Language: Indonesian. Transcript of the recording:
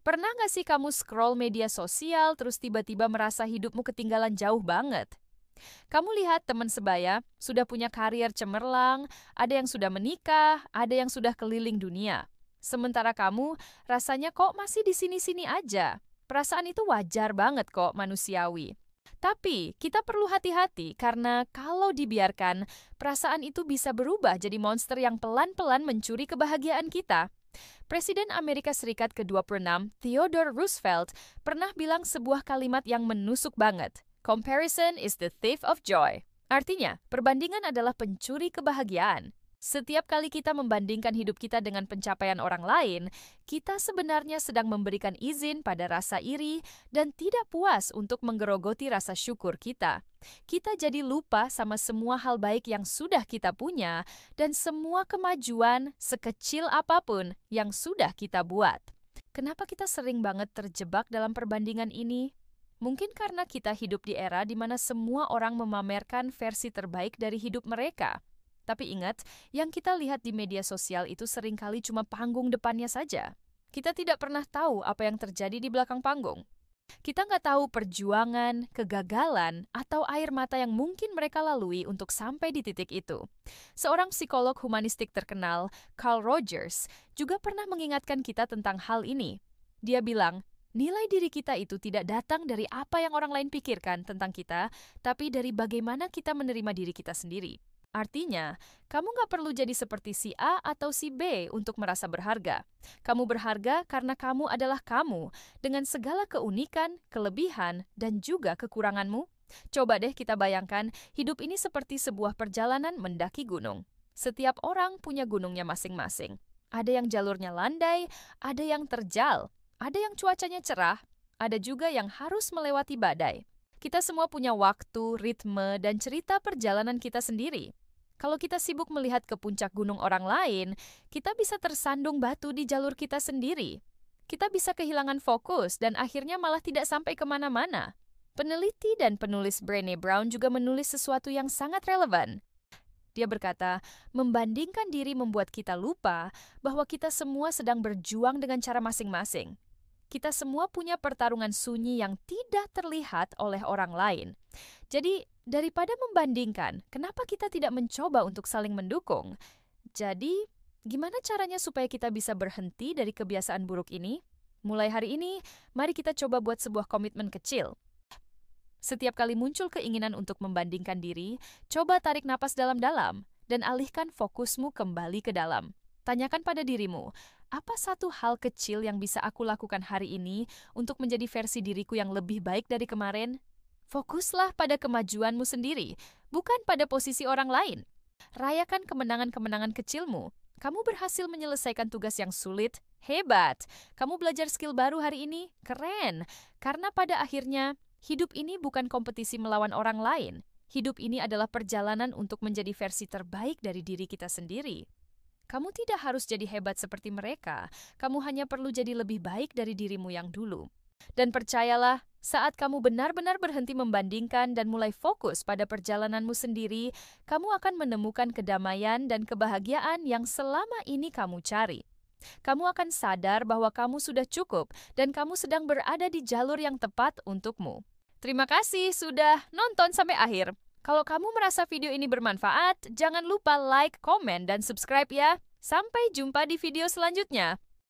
Pernah nggak sih kamu scroll media sosial terus tiba-tiba merasa hidupmu ketinggalan jauh banget? Kamu lihat teman sebaya sudah punya karier cemerlang, ada yang sudah menikah, ada yang sudah keliling dunia. Sementara kamu rasanya kok masih di sini-sini aja. Perasaan itu wajar banget kok, manusiawi. Tapi kita perlu hati-hati karena kalau dibiarkan, perasaan itu bisa berubah jadi monster yang pelan-pelan mencuri kebahagiaan kita. Presiden Amerika Serikat ke-26, Theodore Roosevelt, pernah bilang sebuah kalimat yang menusuk banget. Comparison is the thief of joy. Artinya, perbandingan adalah pencuri kebahagiaan. Setiap kali kita membandingkan hidup kita dengan pencapaian orang lain, kita sebenarnya sedang memberikan izin pada rasa iri dan tidak puas untuk menggerogoti rasa syukur kita. Kita jadi lupa sama semua hal baik yang sudah kita punya dan semua kemajuan sekecil apapun yang sudah kita buat. Kenapa kita sering banget terjebak dalam perbandingan ini? Mungkin karena kita hidup di era di mana semua orang memamerkan versi terbaik dari hidup mereka. Tapi ingat, yang kita lihat di media sosial itu seringkali cuma panggung depannya saja. Kita tidak pernah tahu apa yang terjadi di belakang panggung. Kita nggak tahu perjuangan, kegagalan, atau air mata yang mungkin mereka lalui untuk sampai di titik itu. Seorang psikolog humanistik terkenal, Carl Rogers, juga pernah mengingatkan kita tentang hal ini. Dia bilang, nilai diri kita itu tidak datang dari apa yang orang lain pikirkan tentang kita, tapi dari bagaimana kita menerima diri kita sendiri. Artinya, kamu nggak perlu jadi seperti si A atau si B untuk merasa berharga. Kamu berharga karena kamu adalah kamu, dengan segala keunikan, kelebihan, dan juga kekuranganmu. Coba deh kita bayangkan, hidup ini seperti sebuah perjalanan mendaki gunung. Setiap orang punya gunungnya masing-masing. Ada yang jalurnya landai, ada yang terjal, ada yang cuacanya cerah, ada juga yang harus melewati badai. Kita semua punya waktu, ritme, dan cerita perjalanan kita sendiri. Kalau kita sibuk melihat ke puncak gunung orang lain, kita bisa tersandung batu di jalur kita sendiri. Kita bisa kehilangan fokus dan akhirnya malah tidak sampai kemana-mana. Peneliti dan penulis Brené Brown juga menulis sesuatu yang sangat relevan. Dia berkata, membandingkan diri membuat kita lupa bahwa kita semua sedang berjuang dengan cara masing-masing. Kita semua punya pertarungan sunyi yang tidak terlihat oleh orang lain. Jadi, daripada membandingkan, kenapa kita tidak mencoba untuk saling mendukung? Jadi, gimana caranya supaya kita bisa berhenti dari kebiasaan buruk ini? Mulai hari ini, mari kita coba buat sebuah komitmen kecil. Setiap kali muncul keinginan untuk membandingkan diri, coba tarik napas dalam-dalam dan alihkan fokusmu kembali ke dalam. Tanyakan pada dirimu, apa satu hal kecil yang bisa aku lakukan hari ini untuk menjadi versi diriku yang lebih baik dari kemarin? Fokuslah pada kemajuanmu sendiri, bukan pada posisi orang lain. Rayakan kemenangan-kemenangan kecilmu. Kamu berhasil menyelesaikan tugas yang sulit? Hebat! Kamu belajar skill baru hari ini? Keren! Karena pada akhirnya, hidup ini bukan kompetisi melawan orang lain. Hidup ini adalah perjalanan untuk menjadi versi terbaik dari diri kita sendiri. Kamu tidak harus jadi hebat seperti mereka. Kamu hanya perlu jadi lebih baik dari dirimu yang dulu. Dan percayalah, saat kamu benar-benar berhenti membandingkan dan mulai fokus pada perjalananmu sendiri, kamu akan menemukan kedamaian dan kebahagiaan yang selama ini kamu cari. Kamu akan sadar bahwa kamu sudah cukup dan kamu sedang berada di jalur yang tepat untukmu. Terima kasih sudah nonton sampai akhir. Kalau kamu merasa video ini bermanfaat, jangan lupa like, komen, dan subscribe ya. Sampai jumpa di video selanjutnya.